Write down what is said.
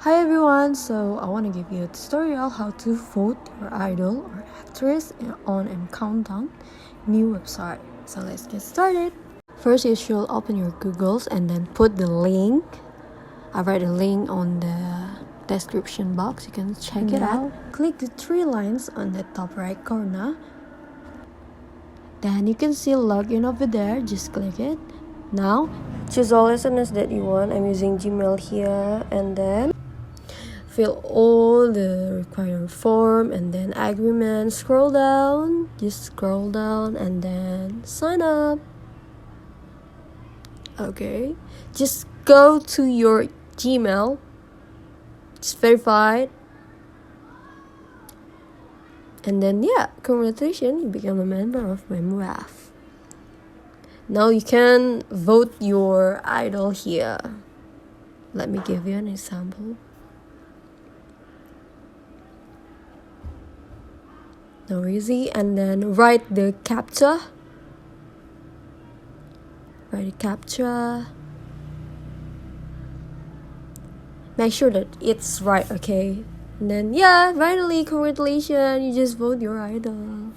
Hi everyone, so I want to give you a tutorial how to vote your idol or actress on MCOUNTDOWN new website. So let's get started. First you should open your Googles and then put the link. I write a link on the description box, you can check it out. Click the three lines on the top right corner. Then you can see login over there, just click it. Now choose all SNS that you want. I'm using Gmail here, and then fill all the required form and then agreement. Scroll down, just scroll down and then sign up. Okay, just go to your Gmail, just verify it, and then congratulations, you become a member of my Mwave. Now you can vote your idol here. Let me give you an example. Now easy, and then write the captcha. Make sure that it's right, okay? And then finally, congratulations, you just vote your idol.